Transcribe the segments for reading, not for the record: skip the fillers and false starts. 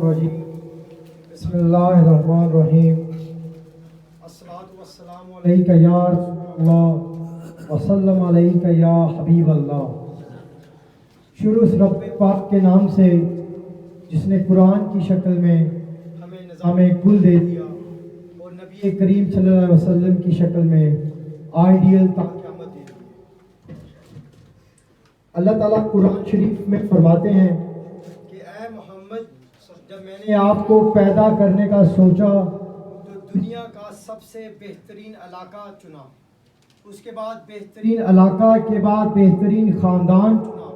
الرجیم بسم اللہ الرحمن الرحیم الصلاۃ والسلام علیک یا رسول اللہ وسلم علیک یا حبیب اللہ۔ شروع اس رب پاک کے نام سے جس نے قرآن کی شکل میں ہمیں نظام کل دے دیا اور نبی کریم صلی اللہ علیہ وسلم کی شکل میں آئیڈیل تا قیامت دے دی۔ اللہ تعالیٰ قرآن شریف میں فرماتے ہیں کہ اے محمد، جب میں نے آپ کو پیدا کرنے کا سوچا تو دنیا کا سب سے بہترین علاقہ چنا، اس کے بعد بہترین علاقہ کے بعد بہترین خاندان چنا،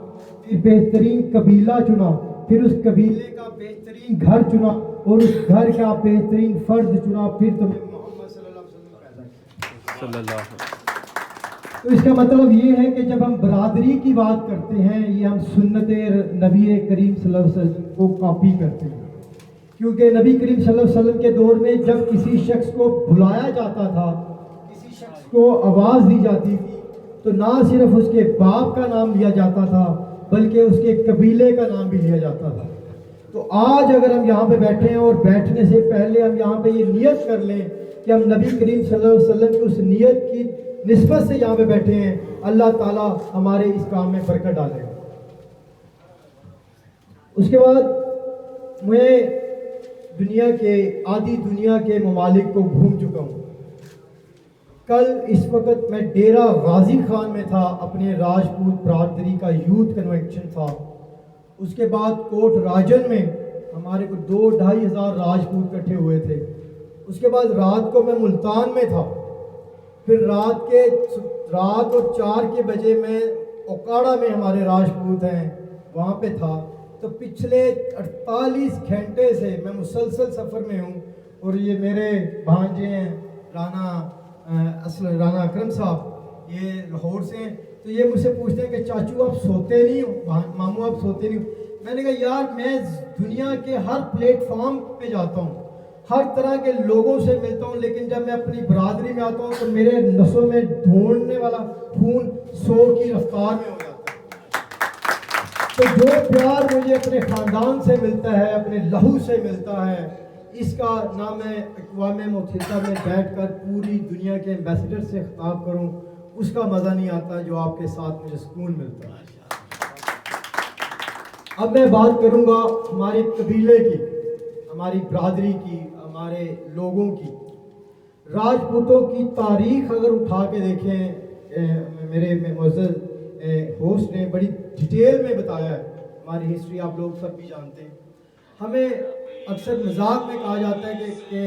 پھر بہترین قبیلہ چنا، پھر اس قبیلے کا بہترین گھر چنا اور اس گھر کا بہترین فرد چنا، پھر تمہیں محمد صلی اللہ علیہ وسلم پیدا کیا صلی اللہ علیہ وسلم۔ تو اس کا مطلب یہ ہے کہ جب ہم برادری کی بات کرتے ہیں یہ ہم سنت نبی کریم صلی اللہ علیہ وسلم کو کاپی کرتے ہیں، کیونکہ نبی کریم صلی اللہ علیہ وسلم کے دور میں جب کسی شخص کو بلایا جاتا تھا، کسی شخص کو آواز دی جاتی تھی، تو نہ صرف اس کے باپ کا نام لیا جاتا تھا بلکہ اس کے قبیلے کا نام بھی لیا جاتا تھا۔ تو آج اگر ہم یہاں پہ بیٹھے ہیں اور بیٹھنے سے پہلے ہم یہاں پہ یہ نیت کر لیں کہ ہم نبی کریم صلی اللہ علیہ وسلم کی اس نیت کی نسبت سے یہاں پہ بیٹھے ہیں، اللہ تعالیٰ ہمارے اس کام میں برکت ڈالے گا۔ اس کے بعد میں آدھی دنیا کے ممالک کو گھوم چکا ہوں۔ کل اس وقت میں ڈیرہ غازی خان میں تھا، اپنے راجپوت برادری کا یوتھ کنونشن تھا۔ اس کے بعد کوٹ راجن میں ہمارے کو 2-2.5 ہزار راجپوت اکٹھے ہوئے تھے۔ اس کے بعد رات کو میں ملتان میں تھا، پھر رات اور 4 بجے میں اوکاڑا میں ہمارے راجپوت ہیں وہاں پہ تھا۔ تو پچھلے 48 گھنٹے سے میں مسلسل سفر میں ہوں، اور یہ میرے بھانجے ہیں رانا اکرم صاحب، یہ لاہور سے ہیں، تو یہ مجھ سے پوچھتے ہیں کہ چاچو آپ سوتے نہیں ہو، ماموں آپ سوتے نہیں ہو؟ میں نے کہا یار میں دنیا کے ہر پلیٹ فارم پہ جاتا ہوں، ہر طرح کے لوگوں سے ملتا ہوں، لیکن جب میں اپنی برادری میں آتا ہوں تو میرے نسوں میں دوڑنے والا خون 100 کی رفتار میں ہو جاتا ہے۔ تو جو پیار مجھے اپنے خاندان سے ملتا ہے، اپنے لہو سے ملتا ہے، اس کا نہ میں اقوام متحدہ میں بیٹھ کر پوری دنیا کے ایمبیسڈر سے خطاب کروں، اس کا مزہ نہیں آتا جو آپ کے ساتھ مجھے سکون ملتا ہے۔ اب میں بات کروں گا ہمارے قبیلے کی، ہماری برادری کی، ہمارے لوگوں کی۔ راجپوتوں کی تاریخ اگر اٹھا کے دیکھیں، میرے معزز ہوسٹ نے بڑی ڈیٹیل میں بتایا ہے، ہماری ہسٹری آپ لوگ سب بھی جانتے ہیں۔ ہمیں اکثر مذاق میں کہا جاتا ہے کہ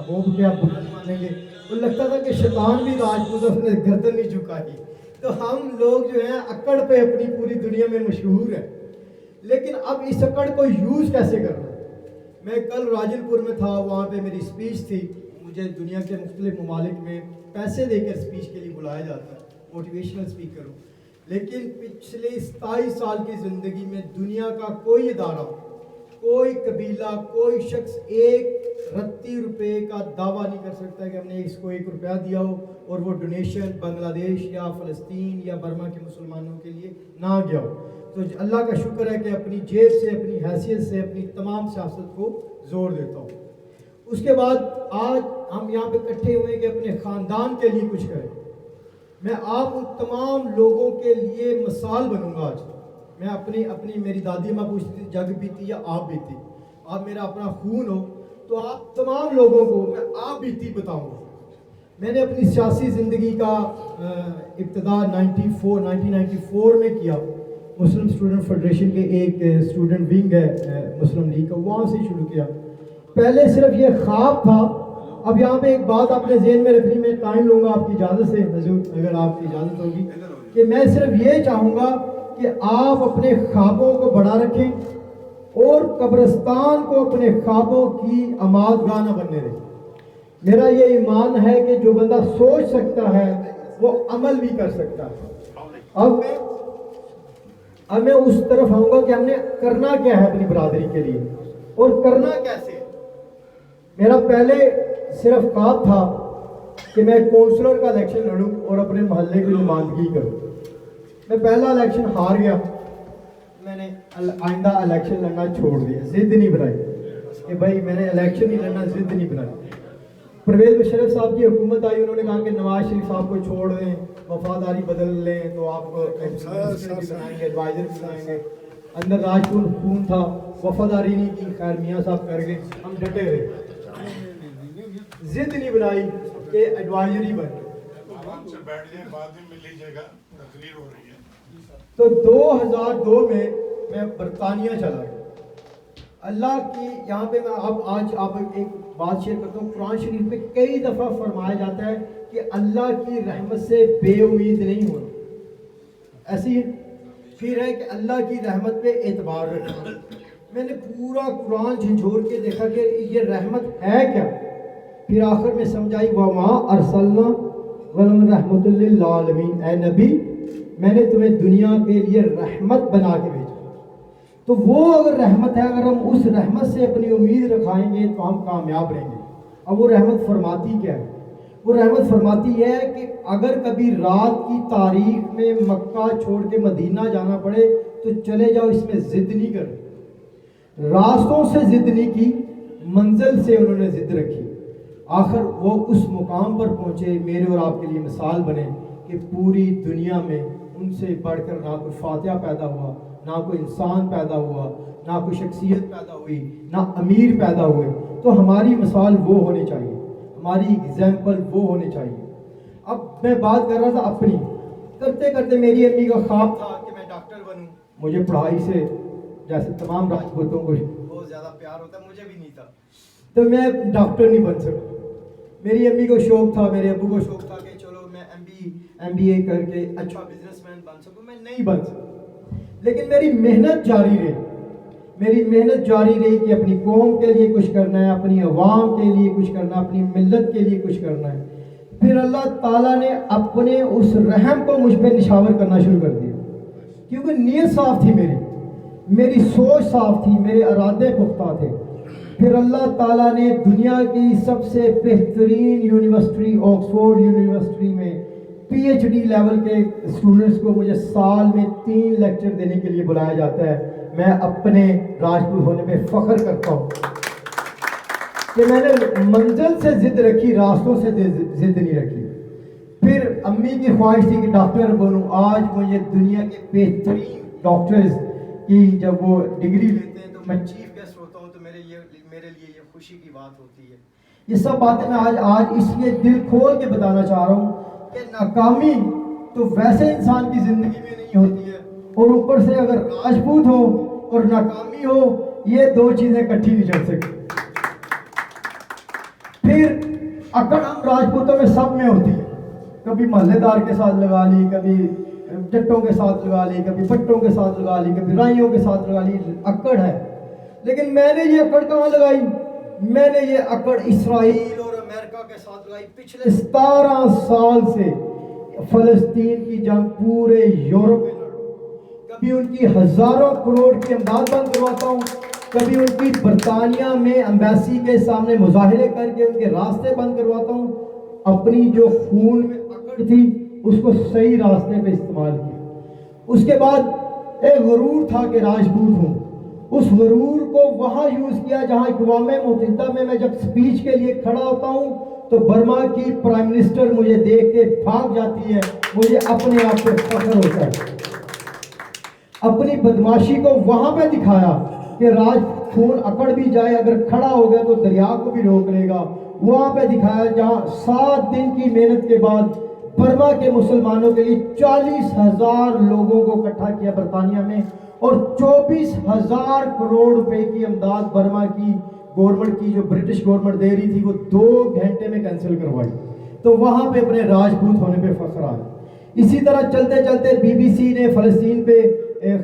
ہوپ کے آپ برا مانیں گے، تو لگتا تھا کہ شیطان بھی راجپوتوں نے گردن نہیں جھکائی۔ تو ہم لوگ جو ہیں اکڑ پہ اپنی پوری دنیا میں مشہور ہیں، لیکن اب اس اکڑ کو یوز کیسے کرنا؟ میں کل راجل پور میں تھا، وہاں پہ میری اسپیچ تھی۔ مجھے دنیا کے مختلف ممالک میں پیسے دے کر اسپیچ کے لیے بلایا جاتا ہے، موٹیویشنل اسپیکر ہوں، لیکن پچھلے 27 سال کی زندگی میں دنیا کا کوئی ادارہ، کوئی قبیلہ، کوئی شخص 1 رتی روپے کا دعویٰ نہیں کر سکتا کہ ہم نے اس کو 1 روپیہ دیا ہو اور وہ ڈونیشن بنگلہ دیش یا فلسطین یا برما کے مسلمانوں کے لیے نہ گیا ہو۔ تو اللہ کا شکر ہے کہ اپنی جیب سے، اپنی حیثیت سے، اپنی تمام سیاست کو زور دیتا ہوں۔ اس کے بعد آج ہم یہاں پہ اکٹھے ہوئے کہ اپنے خاندان کے لیے کچھ کریں۔ میں آپ ان تمام لوگوں کے لیے مثال بنوں گا آج۔ میں اپنی میری دادی ماں پوچھتی تھی جگ بیتی یا آپ بیتی، آپ میرا اپنا خون ہو تو آپ تمام لوگوں کو میں آپ بیتی بتاؤں گا۔ میں نے اپنی سیاسی زندگی کا ابتدا 1994 میں کیا، مسلم اسٹوڈنٹ فیڈریشن کے ایک اسٹوڈنٹ ونگ ہے مسلم لیگ کا، وہاں سے شروع کیا۔ پہلے صرف یہ خواب تھا۔ اب یہاں پہ ایک بات آپ نے ذہن میں رکھنی، میں ٹائم لوں گا آپ کی اجازت سے حضور، اگر آپ کی اجازت ہوگی، کہ میں صرف یہ چاہوں گا کہ آپ اپنے خوابوں کو بڑا رکھیں اور قبرستان کو اپنے خوابوں کی عماد گاہ نہ بننے دیں۔ میرا یہ ایمان ہے کہ جو بندہ سوچ سکتا ہے وہ عمل بھی کر سکتا ہے۔ اب میں اس طرف آؤں گا کہ ہم نے کرنا کیا ہے اپنی برادری کے لیے اور کرنا کیسے۔ میرا پہلے صرف خواب تھا کہ میں کونسلر کا الیکشن لڑوں اور اپنے محلے کی نمائندگی کروں۔ میں پہلا الیکشن ہار گیا، میں نے آئندہ الیکشن لڑنا چھوڑ دیا، ضد نہیں بنائی۔ کہ بھائی میں نے الیکشن نہیں لڑنا، ضد نہیں بنائی۔ پرویز مشرف صاحب کی حکومت آئی، انہوں نے کہا کہ نواز شریف صاحب کو چھوڑ دیں، وفاداری بدل لیں تو آپ کو منسٹر بھی بنائیں گے، ایڈوائزر بھی بنائیں گے۔ اندر راجپوت خون تھا، وفاداری نہیں کی، خیر میاں صاحب کر گئے، ہم ڈٹے رہے، ضد نہیں بنائی کہ ایڈوائزر ہی بن۔ تو 2002 میں برطانیہ چلا گیا۔ اللہ کی یہاں پہ میں آج آپ ایک بات شیئر کرتا ہوں، قرآن شریف میں کئی دفعہ فرمایا جاتا ہے کہ اللہ کی رحمت سے بے امید نہیں ہونا، ایسی ہے۔ پھر ہے کہ اللہ کی رحمت پہ اعتبار رکھنا۔ میں نے پورا قرآن جھنجھوڑ کے دیکھا کہ یہ رحمت ہے کیا، پھر آخر میں سمجھائی وَمَا أَرْسَلْنَا رحمت للعالمین، اے نبی میں نے تمہیں دنیا کے لیے رحمت بنا کے بھیجا۔ تو وہ اگر رحمت ہے، اگر ہم اس رحمت سے اپنی امید رکھائیں گے تو ہم کامیاب رہیں گے۔ اب وہ رحمت فرماتی کیا ہے؟ وہ رحمت فرماتی یہ ہے کہ اگر کبھی رات کی تاریخ میں مکہ چھوڑ کے مدینہ جانا پڑے تو چلے جاؤ، اس میں ضد نہیں کرنا۔ راستوں سے ضد نہیں کی، منزل سے انہوں نے ضد رکھی، آخر وہ اس مقام پر پہنچے، میرے اور آپ کے لیے مثال بنے کہ پوری دنیا میں ان سے بڑھ کر نہ کوئی فاتحہ پیدا ہوا، نہ کوئی انسان پیدا ہوا، نہ کوئی شخصیت پیدا ہوئی، نہ امیر پیدا ہوئے۔ تو ہماری مثال وہ ہونی چاہیے، ہماری اگزامپل وہ ہونی چاہیے۔ اب میں بات کر رہا تھا اپنی، کرتے کرتے میری امی کا خواب تھا کہ میں ڈاکٹر بنوں۔ مجھے پڑھائی سے جیسے تمام راجپوتوں کو بہت زیادہ پیار ہوتا ہے، مجھے بھی نہیں تھا، تو میں ڈاکٹر نہیں بن سکا۔ میری امی کو شوق تھا، میرے ابو کو شوق تھا کہ چلو میں ایم بی اے کر کے اچھا بزنس مین بن سکوں، میں نہیں بن سکا۔ لیکن میری محنت جاری رہی کہ اپنی قوم کے لیے کچھ کرنا ہے، اپنی عوام کے لیے کچھ کرنا ہے، اپنی ملت کے لیے کچھ کرنا ہے۔ پھر اللہ تعالیٰ نے اپنے اس رحم کو مجھ پہ نشاور کرنا شروع کر دیا، کیونکہ نیت صاف تھی، میری سوچ صاف تھی، میرے ارادے پختہ تھے۔ پھر اللہ تعالیٰ نے دنیا کی سب سے بہترین یونیورسٹی آکسفورڈ یونیورسٹی میں پی ایچ ڈی لیول کے اسٹوڈنٹس کو مجھے سال میں 3 لیکچر دینے کے لیے بلایا جاتا ہے۔ میں اپنے راجپوت ہونے پہ فخر کرتا ہوں کہ میں نے منزل سے ضد رکھی، راستوں سے ضد نہیں رکھی۔ پھر امی کی خواہش تھی کہ ڈاکٹر بنوں۔ آج مجھے دنیا کے بہترین ڈاکٹرز کی جب وہ ڈگری لیتے ہیں تو میں چیف گیسٹ ہوتا ہوں، تو میرے لیے یہ خوشی کی بات ہوتی ہے۔ یہ سب باتیں میں آج اس لیے دل کھول کے بتانا چاہ رہا ہوں کہ ناکامی تو ویسے انسان کی زندگی میں نہیں ہوتی ہے، اور اوپر سے اگر راجپوت ہو اور ناکامی ہو، یہ 2 چیزیں کٹھی نہیں چل سکتی۔ پھر اکڑ ہم راجپوتوں میں سب میں ہوتی ہے، کبھی محلے دار کے ساتھ لگا لی، کبھی جٹوں کے ساتھ لگا لی، کبھی بٹوں کے ساتھ لگا لی، کبھی رائیوں کے ساتھ لگا لی، اکڑ ہے۔ لیکن میں نے یہ اکڑ کہاں لگائی؟ میں نے یہ اکڑ اسرائیل اور امریکہ کے ساتھ لگائی۔ پچھلے 17 سال سے فلسطین کی جنگ پورے یورپ میں لڑا، کبھی ان کی ہزاروں کروڑ کی امداد بند کرواتا ہوں، کبھی ان کی برطانیہ میں ایمبیسی کے سامنے مظاہرے کر کے ان کے راستے بند کرواتا ہوں۔ اپنی جو خون میں اکڑ تھی اس کو صحیح راستے پہ استعمال کیا۔ اس کے بعد ایک غرور تھا کہ راجپوت ہوں، اس غرور کو وہاں یوز کیا جہاں اقوام متحدہ میں جب سپیچ کے لیے کھڑا ہوتا ہوں تو برما کی پرائم منسٹر مجھے دیکھ کے بھاگ جاتی ہے، مجھے اپنے آپ پہ فخر ہوتا ہے۔ اپنی بدماشی کو وہاں پہ دکھایا کہ راج خون اکڑ بھی جائے، اگر کھڑا ہو گیا تو دریا کو بھی روک لے گا۔ وہاں پہ دکھایا جہاں 7 دن کی محنت کے بعد برما کے مسلمانوں کے لیے 40,000 لوگوں کو اکٹھا کیا برطانیہ میں، اور 24,000 کروڑ روپے کی امداد برما کی گورنمنٹ کی جو برٹش گورنمنٹ دے رہی تھی وہ 2 گھنٹے میں کینسل کروائی۔ تو وہاں پہ اپنے راجپوت ہونے پہ فخر آیا۔ اسی طرح چلتے چلتے بی بی سی نے فلسطین پہ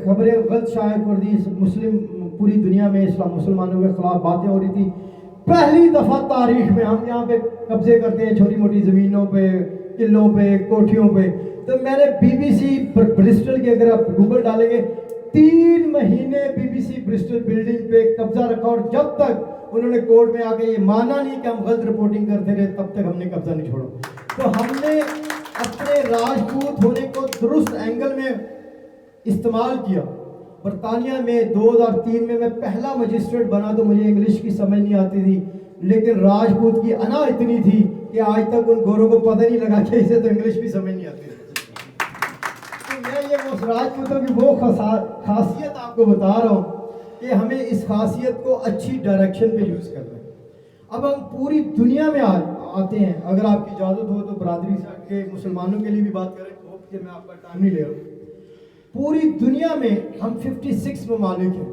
خبریں غلط شائع کر دی، پوری دنیا میں اسلام مسلمانوں کے خلاف باتیں ہو رہی تھی۔ پہلی دفعہ تاریخ میں ہم یہاں پہ قبضے کرتے ہیں چھوٹی موٹی زمینوں پہ، قلعوں پہ، کوٹھیوں پہ، تو میں نے بی بی سی برسٹل کے، اگر آپ گوگل ڈالیں گے، 3 مہینے B B C Bristol building پہ قبضہ رکھا، اور جب تک انہوں نے کورٹ میں آ کے یہ مانا نہیں کہ ہم غلط رپورٹنگ کرتے رہے تب تک ہم نے قبضہ نہیں چھوڑا۔ تو ہم نے اپنے راجپوت ہونے کو درست اینگل میں استعمال کیا، برطانیہ میں 2003 میں پہلا مجسٹریٹ بنا تو مجھے انگلش کی سمجھ نہیں آتی تھی، لیکن راجپوت کی انا اتنی تھی کہ آج تک ان گوروں کو پتہ نہیں لگا کہ اسے تو انگلش بھی سمجھ نہیں آتی تھی۔ تو میں یہ راجپوتوں کی وہ خاصیت آپ کو بتا رہا ہوں کہ ہمیں اس خاصیت کو اچھی ڈائریکشن پہ یوز کرنا ہے۔ اب ہم پوری دنیا میں آتے ہیں، اگر آپ کی اجازت ہو تو برادری سے کے مسلمانوں کے لیے بھی بات کریں، ہوپ کہ میں آپ کا ٹائم نہیں لے رہا ہوں۔ پوری دنیا میں ہم 56 ممالک ہیں،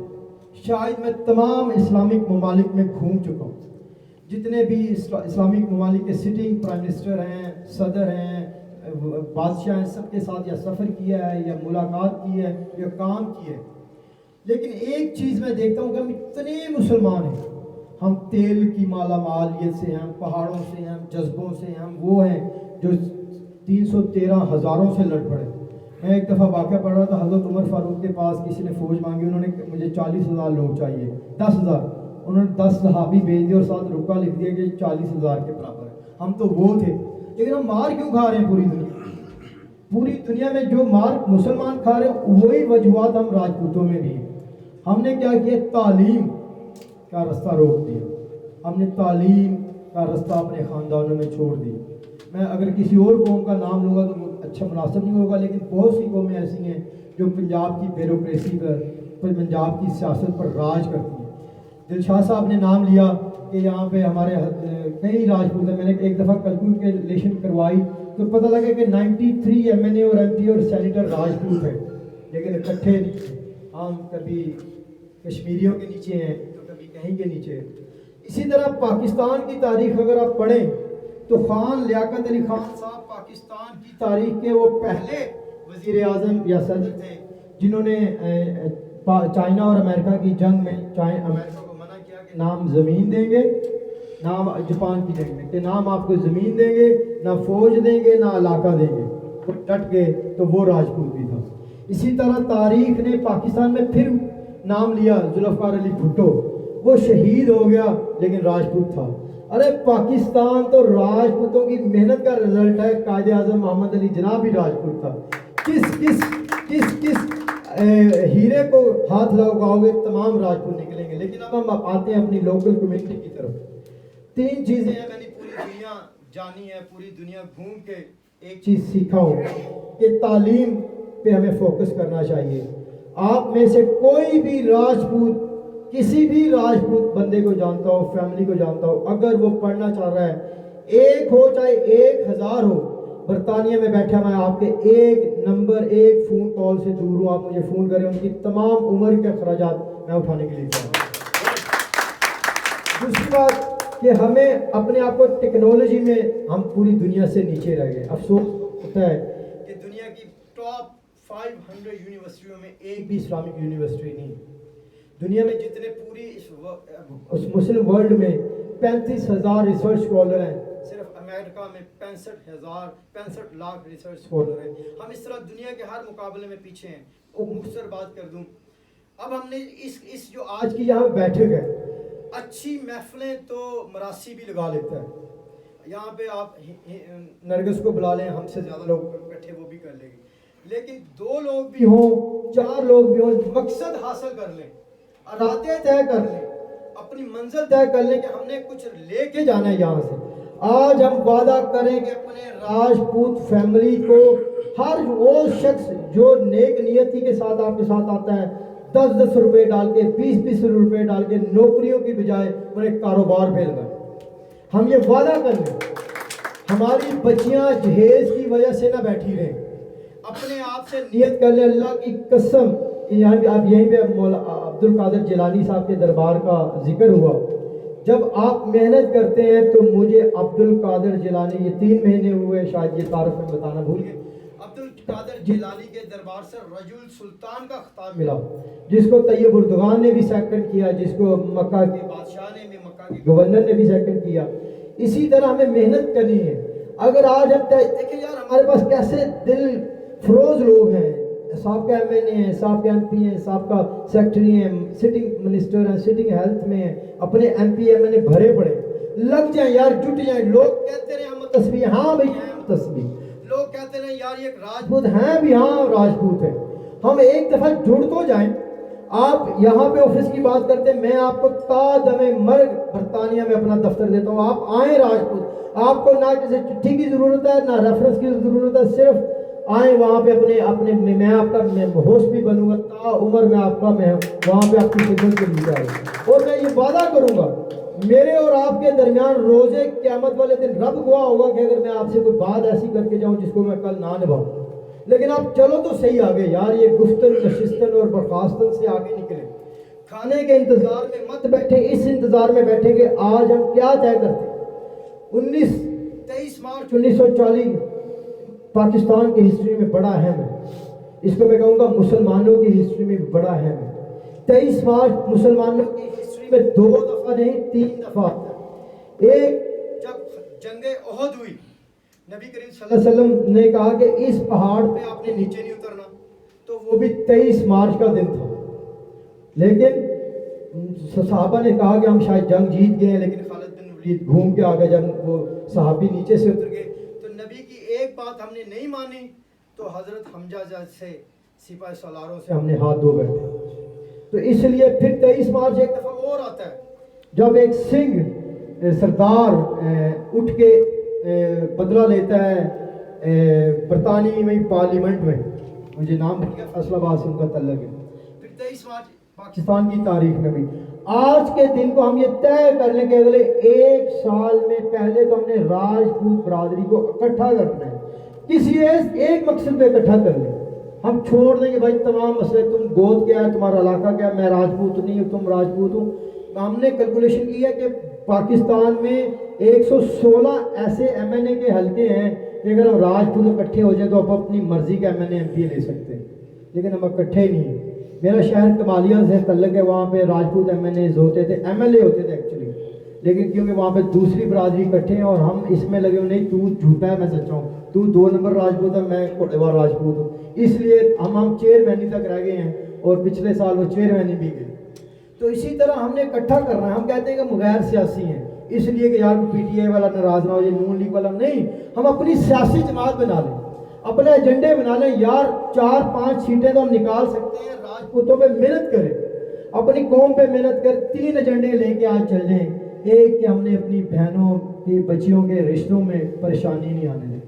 شاید میں تمام اسلامک ممالک میں گھوم چکا ہوں۔ جتنے بھی اسلامک ممالک کے سٹنگ پرائم منسٹر ہیں، صدر ہیں، بادشاہ ہیں، سب کے ساتھ یا سفر کیا ہے یا ملاقات کی ہے یا کام کی ہے۔ لیکن ایک چیز میں دیکھتا ہوں کہ ہم اتنے مسلمان ہیں، ہم تیل کی مالا مالیت سے ہیں، ہم پہاڑوں سے ہیں، ہم جذبوں سے ہیں، ہم وہ ہیں جو 313 ہزاروں سے لڑ پڑے۔ میں ایک دفعہ واقعہ پڑھ رہا تھا، حضرت عمر فاروق کے پاس کسی نے فوج مانگی، انہوں نے مجھے 40,000 لوگ چاہیے، 10,000، انہوں نے 10 صحابی بھیج دیے اور ساتھ رکا لکھ دیا کہ 40,000 کے برابر ہے۔ ہم تو وہ تھے، لیکن ہم مار کیوں کھا رہے ہیں پوری دنیا میں جو مار مسلمان کھا رہے ہیں وہی وجوہات ہم راجپوتوں میں بھی ہیں۔ ہم نے کیا کیا؟ تعلیم کا رستہ روک دیا، ہم نے تعلیم کا رستہ اپنے خاندانوں میں چھوڑ دیا۔ میں اگر کسی اور قوم کا نام لوں گا تو اچھا مناسب نہیں ہوگا، لیکن بہت سی قومیں ایسی ہیں جو پنجاب کی بیوروکریسی پر، پنجاب کی سیاست پر راج کرتی ہیں۔ دلشاد صاحب نے نام لیا کہ یہاں پہ ہمارے کئی راجپوت ہیں۔ میں نے ایک دفعہ کیلکولیشن کروائی تو پتہ لگا کہ 93 MNA اور MP اور سینیٹر راجپوت ہیں، لیکن اکٹھے نہیں ہیں۔ ہم کبھی کشمیریوں کے نیچے ہیں تو کبھی کہیں کے نیچے۔ اسی طرح پاکستان کی تاریخ اگر آپ پڑھیں تو خان لیاقت علی خان صاحب پاکستان کی تاریخ کے وہ پہلے وزیر اعظم یا صدر تھے جنہوں نے چائنا اور امریکہ کی جنگ میں امریکہ کو منع کیا کہ نام زمین دیں گے، نام جاپان کی جنگ میں کہ نام آپ کو زمین دیں گے، نہ فوج دیں گے، نہ علاقہ دیں گے۔ وہ ڈٹ گئے تو وہ راجپوت بھی تھا۔ اسی طرح تاریخ نے پاکستان میں پھر نام لیا ذوالفقار علی بھٹو، وہ شہید ہو گیا لیکن راجپوت تھا۔ ارے پاکستان تو راجپوتوں کی محنت کا رزلٹ ہے، قائد اعظم محمد علی جناح بھی راجپوت تھا۔ کس ہیرے کو ہاتھ لگاؤ گے تمام راجپوت نکلیں گے۔ لیکن اب ہم آتے ہیں اپنی لوکل کمیونٹی کی طرف۔ 3 چیزیں ہیں میں نے پوری دنیا جانی ہے، پوری دنیا گھوم کے ایک چیز سیکھا ہوں کہ تعلیم پہ ہمیں فوکس کرنا چاہیے۔ آپ میں سے کوئی بھی راجپوت کسی بھی راجپوت بندے کو جانتا ہو، فیملی کو جانتا ہو، اگر وہ پڑھنا چاہ رہا ہے، ایک ہو چاہے 1000 ہو، برطانیہ میں بیٹھا میں آپ کے ایک فون کال سے دور ہوں، آپ مجھے فون کریں، ان کی تمام عمر کے اخراجات میں اٹھانے کے لیے تیار ہوں۔ دوسری بات کہ ہمیں اپنے آپ کو ٹیکنالوجی میں ہم پوری دنیا سے نیچے رہ گئے۔ افسوس ہوتا ہے کہ دنیا کی ٹاپ 500 یونیورسٹیوں میں ایک بھی اسلامک یونیورسٹی نہیں۔ دنیا میں جتنے پوری اس مسلم ورلڈ میں 35,000 ریسرچ اسکالر ہیں، صرف امریکہ میں 65 لاکھ ریسرچ اسکالر ہیں۔ ہم اس طرح دنیا کے ہر مقابلے میں پیچھے ہیں۔ مختصر بات کر دوں، اب ہم نے اس جو آج کی یہاں بیٹھک ہے، اچھی محفلیں تو مراسی بھی لگا لیتا ہے۔ یہاں پہ آپ نرگس کو بلا لیں، ہم سے زیادہ لوگ اکٹھے وہ بھی کر لیں گے، لیکن 2 لوگ بھی ہوں، 4 لوگ بھی ہوں، مقصد حاصل کر لیں، ارادے طے کر لیں، اپنی منزل طے کر لیں کہ ہم نے کچھ لے کے جانا ہے یہاں سے۔ آج ہم وعدہ کریں کہ اپنے راجپوت فیملی کو ہر وہ شخص جو نیک نیتی کے ساتھ آپ کے ساتھ آتا ہے 10 روپے ڈال کے 20 روپے ڈال کے نوکریوں کی بجائے انہیں کاروبار پہ لگائیں۔ ہم یہ وعدہ کر لیں، ہماری بچیاں جہیز کی وجہ سے نہ بیٹھی رہیں، اپنے آپ سے نیت کر لیں اللہ کی قسم۔ آپ یہیں پہ عبد القادر جیلانی صاحب کے دربار کا ذکر ہوا، جب آپ محنت کرتے ہیں تو مجھے عبد القادر جیلانی، یہ 3 مہینے ہوئے شاید یہ تعارف میں بتانا بھول گئے، عبد القادر جیلانی کے دربار سے رجل سلطان کا خطاب ملا، جس کو طیب اردگان نے بھی سیکنڈ کیا، جس کو مکہ کے بادشاہ نے بھی، مکہ کے گورنر نے بھی سیکنڈ کیا۔ اسی طرح ہمیں محنت کرنی ہے۔ اگر آج ہم دیکھیں یار ہمارے پاس کیسے دل فروز لوگ ہیں، سابقہ MNA ہیں، سابقہ MP ہیں، سابقہ سیکٹری ہیں، سٹنگ منسٹر ہیں، سٹنگ ہیلتھ میں ہیں، اپنے MP MNA بھرے پڑے، لگ جائیں یار، جٹ جائیں۔ لوگ کہتے رہے ہم تسبیح، ہاں بھائی ہیں ہم تسبیح، لوگ کہتے رہے یار یہ راجپوت ہیں بھی، ہاں راجپوت ہیں۔ ہم ایک دفعہ جڑ تو جائیں، آپ یہاں پہ آفس کی بات کرتے ہیں، میں آپ کو تا دم مرگ برطانیہ میں اپنا دفتر دیتا ہوں، آپ آئیں راجپوت، آپ کو نہ کسی چٹھی کی ضرورت ہے نہ ریفرنس کی ضرورت ہے، صرف آئیں وہاں پہ اپنے میں آپ کا ہوسٹ بھی بنوں گا، تا عمر میں آپ کا میں وہاں پہ آپ کی خدمت کے لیے جاؤں، اور میں یہ وعدہ کروں گا میرے اور آپ کے درمیان روزے قیامت والے دن رب گواہ ہوگا کہ اگر میں آپ سے کوئی بات ایسی کر کے جاؤں جس کو میں کل نہ نبھاؤں، لیکن آپ چلو تو صحیح آگے یار، یہ گفتن نشستن اور برخاستن سے آگے نکلے، کھانے کے انتظار میں مت بیٹھے، اس انتظار میں بیٹھے کہ آج ہم کیا طے کرتے ہیں۔ 23 مارچ 1940 پاکستان کی ہسٹری میں بڑا اہم ہے، اس کو میں کہوں گا مسلمانوں کی ہسٹری میں بھی بڑا اہم ہے۔ 23 مارچ مسلمانوں کی ہسٹری میں 2 دفعہ نہیں 3 دفعہ آتا ہے۔ ایک جب جنگ احد ہوئی، نبی کریم صلی اللہ علیہ وسلم نے کہا کہ اس پہاڑ پہ آپ نے نیچے نہیں اترنا، تو وہ بھی 23 مارچ کا دن تھا، لیکن صحابہ نے کہا کہ ہم شاید جنگ جیت گئے ہیں، لیکن خالد بن ولید گھوم کے آگے جب وہ صحابی نیچے سے اتر گئے تو نبی کی ایک بات ہم نے نہیں مانی، تو حضرت حمزہ سے سپاہ سالاروں سے ہم نے ہاتھ دھو بیٹھے۔ تو اس لیے پھر 23 مارچ ایک دفعہ اور آتا ہے جب ایک سنگھ سردار اٹھ کے بدلہ لیتا ہے برطانوی میں پارلیمنٹ میں، مجھے نام بھول گیا، فیصل آباد سے ان کا تعلق ہے۔ پھر 23 مارچ پاکستان کی تاریخ میں بھی آج کے دن کو ہم یہ طے کر لیں کہ اگلے 1 سال میں پہلے تو ہم نے راجپوت برادری کو اکٹھا کرنا ہے، کسی ایک مقصد پہ اکٹھا کر لیں، ہم چھوڑ دیں کہ بھائی تمام مسئلے، تم گود کیا ہے، تمہارا علاقہ کیا ہے، میں راجپوت نہیں ہوں، تم راجپوت ہوں، ہم نے کیلکولیشن کی ہے کہ پاکستان میں 116 ایسے ایم این اے کے حلقے ہیں کہ اگر ہم راجپوت اکٹھے ہو جائیں تو آپ اپنی مرضی کا M N A M P لے سکتے ہیں، لیکن ہم اکٹھے ہی نہیں ہیں۔ میرا شہر کمالیہ سے تعلق ہے، وہاں پہ راجپوت ایم این ایز ہوتے تھے، ایم ایل اے ہوتے تھے ایکچولی، لیکن کیونکہ وہاں پہ دوسری برادری اکٹھے ہیں اور ہم اس میں لگے ہوئے نہیں تو جھوٹا ہے میں سچا ہوں، تو 2 نمبر راجپوت ہے میں کوٹیوار راجپوت ہوں، اس لیے ہم چیئرمینی تک رہ گئے ہیں اور پچھلے سال وہ چیئرمینی بھی گئے۔ تو اسی طرح ہم نے اکٹھا کرنا ہے، ہم کہتے ہیں کہ ہم غیر سیاسی ہیں اس لیے کہ یار پی ٹی آئی والا ناراض نہ ہو جائے، نون لیگ والا نہیں، ہم اپنی سیاسی جماعت بنا لیں، اپنے ایجنڈے بنا لیں، یار 4-5 سیٹیں تو ہم نکال سکتے ہیں، راجپوتوں پہ محنت کریں، اپنی قوم پہ محنت کر 3 ایجنڈے لے کے آج چل جائیں۔ ایک کہ ہم نے اپنی بہنوں کی بچیوں کے رشتوں میں پریشانی نہیں آنے دیں،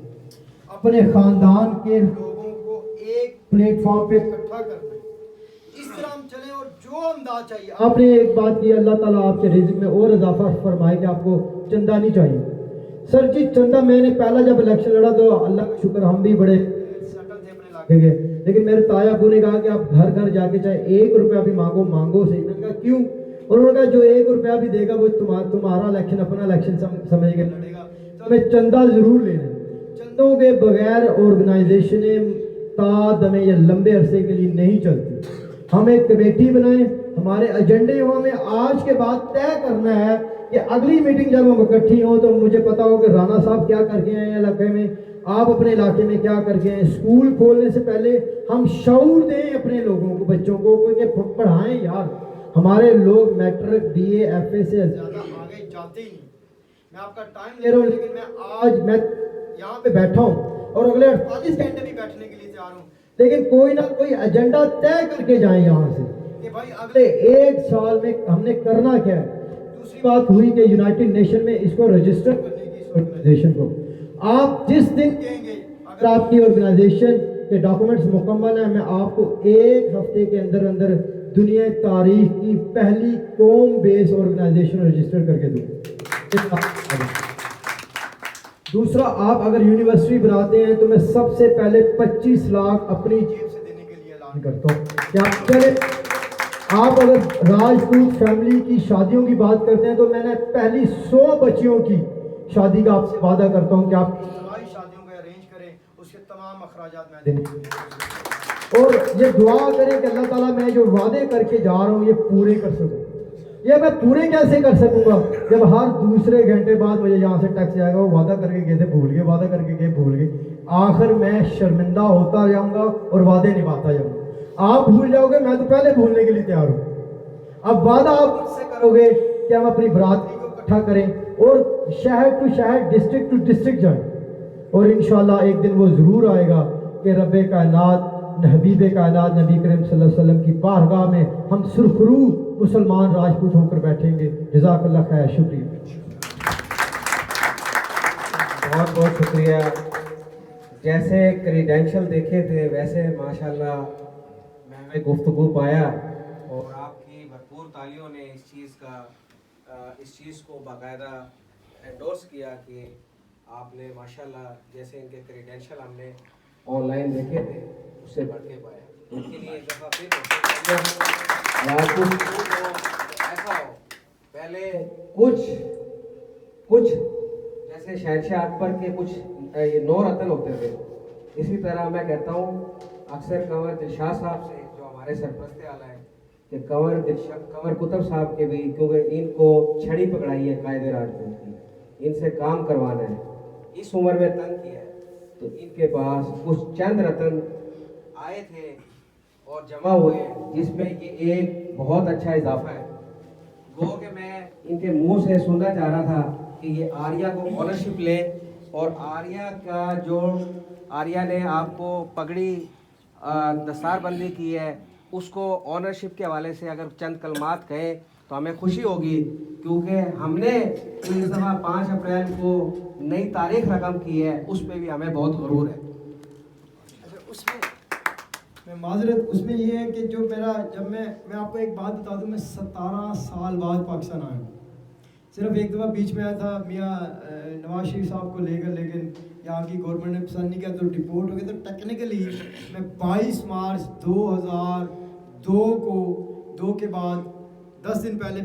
اپنے خاندان کے لوگوں کو ایک پلیٹ فارم پہ اکٹھا کرنا ہے، اس طرح ہم چلیں اور جو امداد چاہیے۔ آپ نے ایک بات کی، اللہ تعالیٰ آپ کے رزق میں اور اضافہ فرمائے کہ آپ کو چندہ نہیں چاہیے۔ سر جی چندہ میں نے پہلا جب الیکشن لڑا تو اللہ کا شکر ہم بھی بڑے سیٹل تھے اپنے علاقے کے، لیکن میرے تایا ابو نے کہا کہ آپ گھر گھر جا کے چاہے 1 روپیہ بھی مانگو صحیح۔ میں نے کہا کیوں؟ اور انہوں نے کہا جو 1 روپیہ بھی دے گا وہ تمہارا الیکشن اپنا الیکشن سمجھ کے لڑے گا، تو ہمیں چندہ ضرور لینا ہے۔ چندوں کے بغیر آرگنائزیشنیں تا دمیں یا لمبے عرصے کے لیے نہیں چلتی، ہم ایک کمیٹی بنائیں، ہمارے ایجنڈے ہوں، ہمیں آج کے بعد طے کرنا ہے کہ اگلی میٹنگ جب ہم اکٹھی ہوں تو مجھے پتا ہو کہ رانا صاحب کیا کر کے آئے ہیں علاقے میں، آپ اپنے علاقے میں کیا کر کے آئے ہیں۔ اسکول کھولنے سے پہلے ہم شعور دیں اپنے لوگوں کو، بچوں کو کہ پڑھائیں یار، ہمارے لوگ matric B A F A سے زیادہ آگے جاتے ہی نہیں۔ میں آپ کا ٹائم لے رہا ہوں لیکن میں یہاں پہ بیٹھا ہوں اور اگلے 48 گھنٹے بھی بیٹھنے کے لیے تیار ہوں، لیکن کوئی نہ کوئی ایجنڈا طے کر کے جائیں یہاں سے کہ بھائی اگلے 1 سال میں ہم نے کرنا کیا ہے۔ دوسری بات ہوئی کہ یونائٹڈ نیشن میں اس کو رجسٹر کرنے کی، اس آرگنائزیشن کو آپ جس دن کہیں گے اگر آپ کی آرگنائزیشن کے ڈاکومنٹس مکمل ہیں، میں آپ کو 1 ہفتے کے اندر دنیا تاریخ کی پہلی قوم بیس آرگنائزیشن رجسٹر کر کے دوں۔ دوسرا، آپ اگر یونیورسٹی بناتے ہیں تو میں سب سے پہلے 25 لاکھ اپنی جیب سے دینے کے لیے اعلان کرتا ہوں کہ آپ چلے۔ آپ اگر راجپوت فیملی کی شادیوں کی بات کرتے ہیں تو میں نے پہلی 100 بچیوں کی شادی کا آپ سے وعدہ کرتا ہوں کہ آپ اجتماعی شادیوں کو ارینج کریں، اس کے تمام اخراجات میں دینے کے لیے، اور یہ دعا کریں کہ اللہ تعالیٰ میں جو وعدے کر کے جا رہا ہوں یہ پورے کر سکوں۔ یہ میں پورے کیسے کر سکوں گا جب ہر دوسرے گھنٹے بعد مجھے یہاں سے ٹیکس آئے گا، وہ وعدہ کر کے گئے تھے بھول گئے، وعدہ کر کے گئے بھول گئے، آخر میں شرمندہ ہوتا جاؤں گا اور وعدے نبھاتا جاؤں گا۔ آپ بھول جاؤ گے، میں تو پہلے بھولنے کے لیے تیار ہوں۔ اب وعدہ آپ مجھ سے کرو گے کہ ہم اپنی برادری کو اکٹھا کریں اور شہر ٹو شہر، ڈسٹرکٹ ٹو ڈسٹرکٹ جائیں، اور انشاءاللہ ایک دن وہ ضرور آئے گا کہ رب کائنات حبیب کائنات نبی کریم صلی اللہ علیہ وسلم کی بارگاہ میں ہم سرخرو مسلمان راجپوت ہو کر بیٹھیں گے. جزاک اللہ خیر. شکریہ. بہت بہت شکریہ. جیسے کریڈینشل دیکھے تھے ویسے ماشاءاللہ میں گفتگو پایا اور آپ کی بھرپور تالیوں نے اس چیز کو باقاعدہ انڈورس کیا کہ آپ نے ماشاءاللہ جیسے ان کے کریڈینشل ہم نے آن لائن دیکھے تھے اس سے بڑھ کے پایا. ان کے لیے ایک دفعہ پھر ایسا ہو پہلے کچھ جیسے شہنشاہ اکبر کے کچھ 9 رتن ہوتے تھے، اسی طرح میں کہتا ہوں اکثر کنور دلشاد صاحب سے جو ہمارے سرپرست اعلیٰ ہیں کہ کنور کتب صاحب کے بھی، کیونکہ ان کو چھڑی پکڑائی ہے قائد راجپوت کی، ان سے کام کروانا ہے، اس عمر میں تنگ کیا ہے، تو ان کے پاس کچھ چند رتن آئے تھے اور جمع ہوئے جس میں یہ ایک بہت اچھا اضافہ ہے. گو کہ میں ان کے منہ سے سننا چاہ رہا تھا کہ یہ آریہ کو آنرشپ لیں، اور آریہ نے آپ کو پگڑی دستار بندی کی ہے، اس کو آنرشپ کے حوالے سے اگر چند کلمات کہیں تو ہمیں خوشی ہوگی، کیونکہ ہم نے اس دفعہ 5 اپریل کو نئی تاریخ رقم کی ہے، اس پہ بھی ہمیں بہت غرور ہے. اس میں معذرت اس میں یہ ہے کہ جو جب میں آپ کو ایک بات بتا دوں، میں 17 سال بعد پاکستان آیا ہوں. صرف ایک دفعہ بیچ میں آیا تھا میاں نواز شریف صاحب کو لے کر، لیکن یہاں کی گورنمنٹ نے پسند نہیں کیا تو ڈپورٹ ہو گیا. تو ٹیکنیکلی میں 22 مارچ 2002 کے بعد 10 دن پہلے